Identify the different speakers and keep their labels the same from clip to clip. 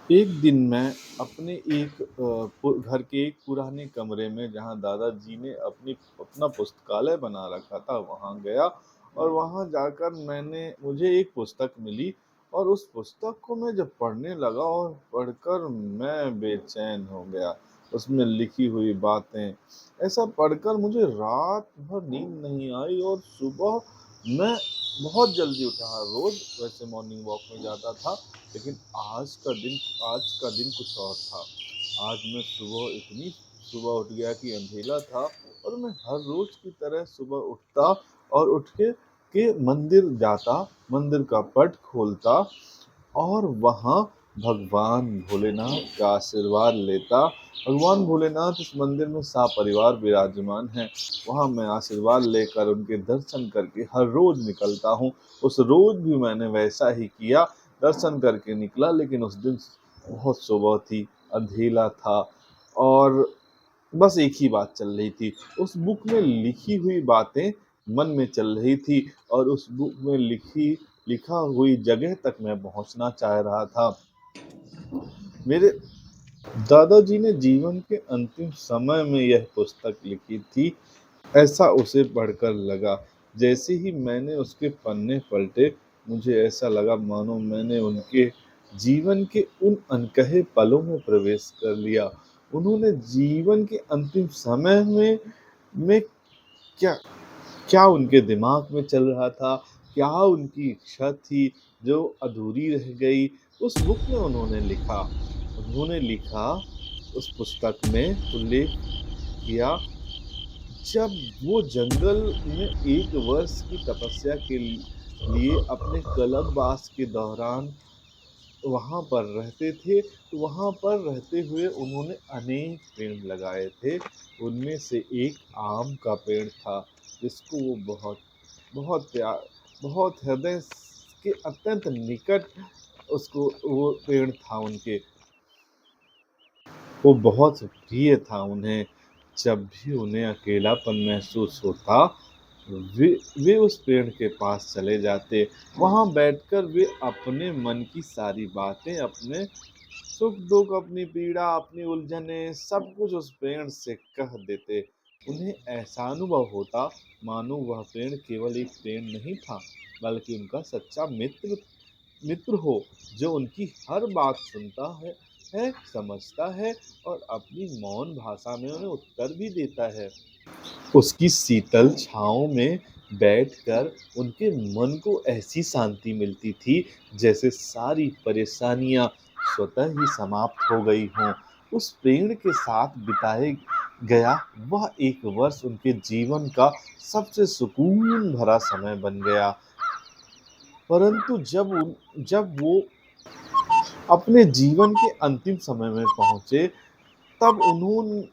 Speaker 1: एक दिन मैं अपने एक घर के एक पुराने कमरे में जहाँ दादाजी ने अपना पुस्तकालय बना रखा था वहाँ गया और वहाँ जाकर मैंने मुझे एक पुस्तक मिली और उस पुस्तक को मैं जब पढ़ने लगा और पढ़कर मैं बेचैन हो गया। उसमें लिखी हुई बातें ऐसा पढ़कर मुझे रात भर नींद नहीं आई और सुबह मैं बहुत जल्दी उठा। रोज वैसे मॉर्निंग वॉक में जाता था, लेकिन आज का दिन कुछ और था। आज मैं इतनी सुबह उठ गया कि अंधेरा था और मैं हर रोज की तरह सुबह उठता और उठ के मंदिर जाता, मंदिर का पट खोलता और वहाँ भगवान भोलेनाथ का आशीर्वाद लेता। भगवान भोलेनाथ इस मंदिर में सपरिवार विराजमान हैं। वहाँ मैं आशीर्वाद लेकर उनके दर्शन करके हर रोज निकलता हूँ। उस रोज भी मैंने वैसा ही किया, दर्शन करके निकला, लेकिन उस दिन बहुत सुबह थी, अंधेरा था और बस एक ही बात चल रही थी। उस बुक में लिखी हुई बातें मन में चल रही थी और उस बुक में लिखा हुई जगह तक मैं पहुंचना चाह रहा था। मेरे दादाजी ने जीवन के अंतिम समय में यह पुस्तक लिखी थी। ऐसा उसे पढ़कर लगा। जैसे ही मैंने उसके पन्ने पलटे, मुझे ऐसा लगा मानो मैंने उनके जीवन के उन अनकहे पलों में प्रवेश कर लिया। उन्होंने जीवन के अंतिम समय में क्या क्या उनके दिमाग में चल रहा था, क्या उनकी इच्छा थी जो अधूरी रह गई, उस बुक में उन्होंने लिखा, उस पुस्तक में उल्लेख किया। जब वो जंगल में 1 वर्ष की तपस्या के लिए अपने कल्पवास के दौरान वहाँ पर रहते थे, तो वहाँ पर रहते हुए उन्होंने अनेक पेड़ लगाए थे। उनमें से एक आम का पेड़ था, जिसको वो बहुत बहुत प्यार बहुत हृदय के अत्यंत निकट उसको वो पेड़ था उनके, वो बहुत प्रिय था उन्हें। जब भी उन्हें अकेलापन महसूस होता, वे वे उस पेड़ के पास चले जाते। वहाँ बैठकर वे अपने मन की सारी बातें, अपने सुख दुख, अपनी पीड़ा, अपनी उलझने, सब कुछ उस पेड़ से कह देते। उन्हें ऐसा अनुभव होता मानो वह पेड़ केवल एक पेड़ नहीं था, बल्कि उनका सच्चा मित्र हो, जो उनकी हर बात सुनता है, समझता है और अपनी मौन भाषा में उन्हें उत्तर भी देता है। उसकी शीतल छाँव में बैठकर उनके मन को ऐसी शांति मिलती थी, जैसे सारी परेशानियाँ स्वतः ही समाप्त हो गई हों। उस पेड़ के साथ बिताए गया वह 1 वर्ष उनके जीवन का सबसे सुकून भरा समय बन गया। परंतु जब वो अपने जीवन के अंतिम समय में पहुँचे, तब उन्होंने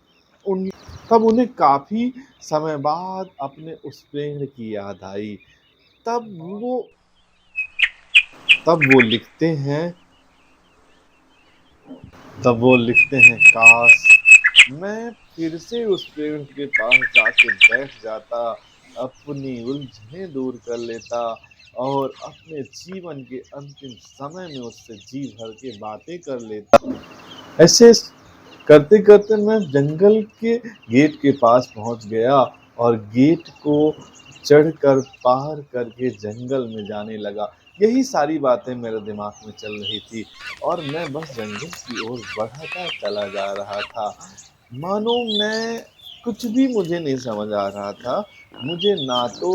Speaker 1: उन तब उन्हें काफ़ी समय बाद अपने उस पेड़ की याद आई। तब वो तब वो लिखते हैं तब वो लिखते हैं, काश मैं फिर से उस पेड़ के पास जाके बैठ जाता, अपनी उलझनें दूर कर लेता और अपने जीवन के अंतिम समय में उससे जी भर के बातें कर लेता। ऐसे करते करते मैं जंगल के गेट के पास पहुंच गया और गेट को चढ़कर पार करके जंगल में जाने लगा। यही सारी बातें मेरे दिमाग में चल रही थी और मैं बस जंगल की ओर बढ़ता चला जा रहा था। मानो मैं कुछ भी मुझे नहीं समझ आ रहा था। मुझे ना तो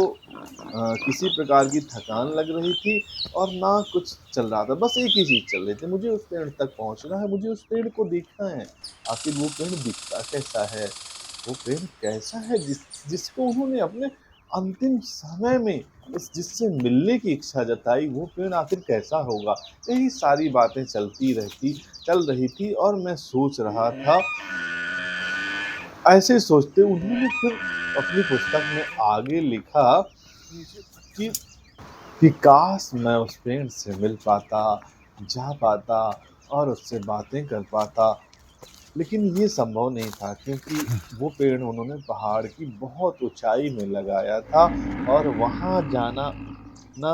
Speaker 1: किसी प्रकार की थकान लग रही थी और ना कुछ चल रहा था। बस एक ही चीज़ चल रही थी, मुझे उस पेड़ तक पहुँचना है, मुझे उस पेड़ को देखना है। आखिर वो पेड़ दिखता कैसा है? वो पेड़ कैसा है जिसको उन्होंने अपने अंतिम समय में जिससे मिलने की इच्छा जताई, वो पेड़ आखिर कैसा होगा? यही सारी बातें चल रही थी और मैं सोच रहा था। ऐसे सोचते उन्होंने फिर अपनी पुस्तक में आगे लिखा कि काश मैं उस पेड़ से मिल पाता, जा पाता और उससे बातें कर पाता। लेकिन ये संभव नहीं था, क्योंकि वो पेड़ उन्होंने पहाड़ की बहुत ऊँचाई में लगाया था और वहाँ जाना ना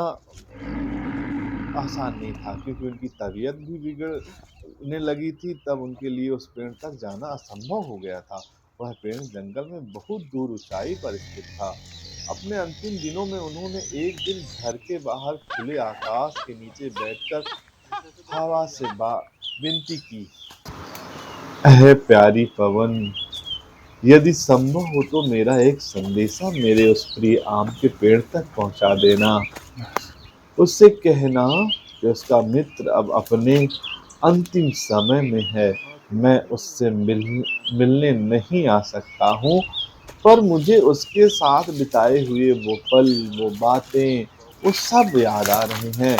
Speaker 1: आसान नहीं था क्योंकि उनकी तबीयत भी बिगड़ने लगी थी, तब उनके लिए उस पेड़ तक जाना असंभव हो गया था। वह पेड़ जंगल में बहुत दूर ऊँचाई पर स्थित था। अपने अंतिम दिनों में उन्होंने एक दिन घर के बाहर खुले आकाश के नीचे बैठकर हवा से बा विनती की, "ऐ प्यारी पवन, यदि संभव हो तो मेरा एक संदेशा मेरे उस प्रिय आम के पेड़ तक पहुँचा देना। उससे कहना कि उसका मित्र अब अपने अंतिम समय में है। मैं उससे मिलने नहीं आ सकता हूँ, पर मुझे उसके साथ बिताए हुए वो पल, वो बातें, वो सब याद आ रहे हैं।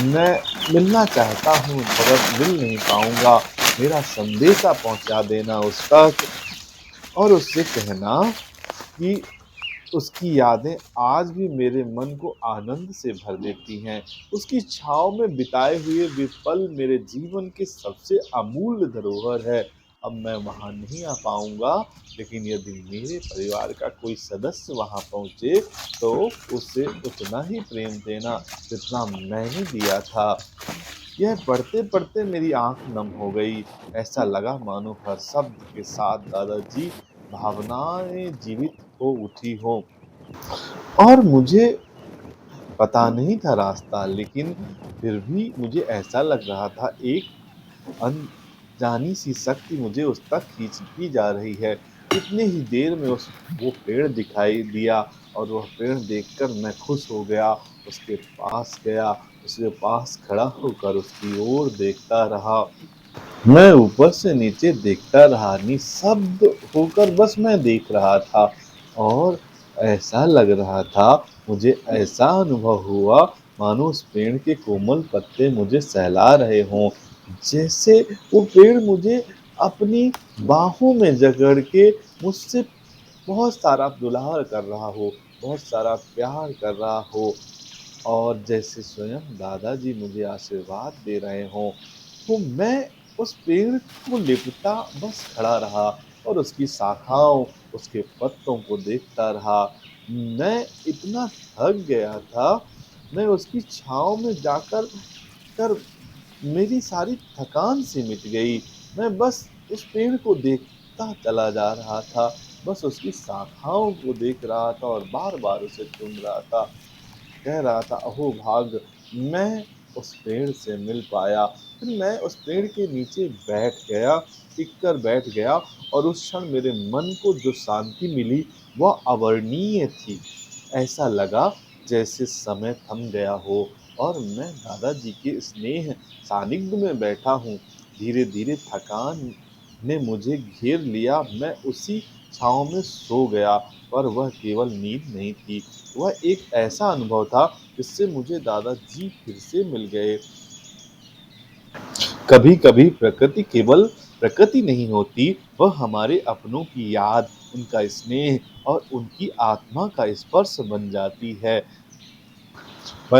Speaker 1: मैं मिलना चाहता हूँ मगर मिल नहीं पाऊँगा। मेरा संदेशा पहुँचा देना उस तक और उससे कहना कि उसकी यादें आज भी मेरे मन को आनंद से भर देती हैं। उसकी छाँव में बिताए हुए वे पल मेरे जीवन के सबसे अमूल्य धरोहर है। अब मैं वहाँ नहीं आ पाऊँगा, लेकिन यदि मेरे परिवार का कोई सदस्य वहाँ पहुँचे, तो उसे उतना ही प्रेम देना जितना मैंने दिया था। यह पढ़ते-पढ़ते मेरी आँख नम हो गई। ऐसा लगा मानो हर शब्द के साथ दादाजी भावनाएँ जीवित हो उठी हों। और मुझे पता नहीं था रास्ता, लेकिन फिर भी मुझे ऐसा लग रहा था एक अनजानी सी शक्ति मुझे उस तक खींचती जा रही है। इतनी ही देर में उस वो पेड़ दिखाई दिया और वह पेड़ देखकर मैं खुश हो गया। उसके पास गया, उसके पास खड़ा होकर उसकी ओर देखता रहा। मैं ऊपर से नीचे देखता रहा, निःशब्द होकर बस मैं देख रहा था और ऐसा लग रहा था, मुझे ऐसा अनुभव हुआ मानो उस पेड़ के कोमल पत्ते मुझे सहला रहे हों। जैसे वो पेड़ मुझे अपनी बाहों में जकड़ के मुझसे बहुत सारा दुलार कर रहा हो, बहुत सारा प्यार कर रहा हो और जैसे स्वयं दादाजी मुझे आशीर्वाद दे रहे हों। तो मैं उस पेड़ को लिपटा बस खड़ा रहा और उसकी शाखाओं, उसके पत्तों को देखता रहा। मैं इतना थक गया था, मैं उसकी छाँव में जाकर कर मेरी सारी थकान सी मिट गई। मैं बस उस पेड़ को देखता चला जा रहा था, बस उसकी शाखाओं को देख रहा था और बार-बार उसे चूम रहा था। कह रहा था, अहो भाग, मैं उस पेड़ से मिल पाया। फिर मैं उस पेड़ के नीचे बैठ गया, टिक कर बैठ गया और उस क्षण मेरे मन को जो शांति मिली वह अवर्णनीय थी। ऐसा लगा जैसे समय थम गया हो और मैं दादाजी के स्नेह सानिध्य में बैठा हूँ। धीरे-धीरे थकान ने मुझे घेर लिया, मैं उसी छाँव में सो गया, पर वह केवल नींद नहीं थी, वह एक ऐसा अनुभव था जिससे मुझे दादाजी फिर से मिल गए। कभी-कभी प्रकृति केवल प्रकृति नहीं होती, वह हमारे अपनों की याद, उनका स्नेह और उनकी आत्मा का स्पर्श बन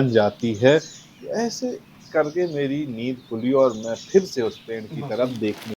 Speaker 1: जाती है। ऐसे करके मेरी नींद खुली और मैं फिर से उस पेड़ की
Speaker 2: वाक़ई
Speaker 1: तरफ
Speaker 2: में।
Speaker 1: देखने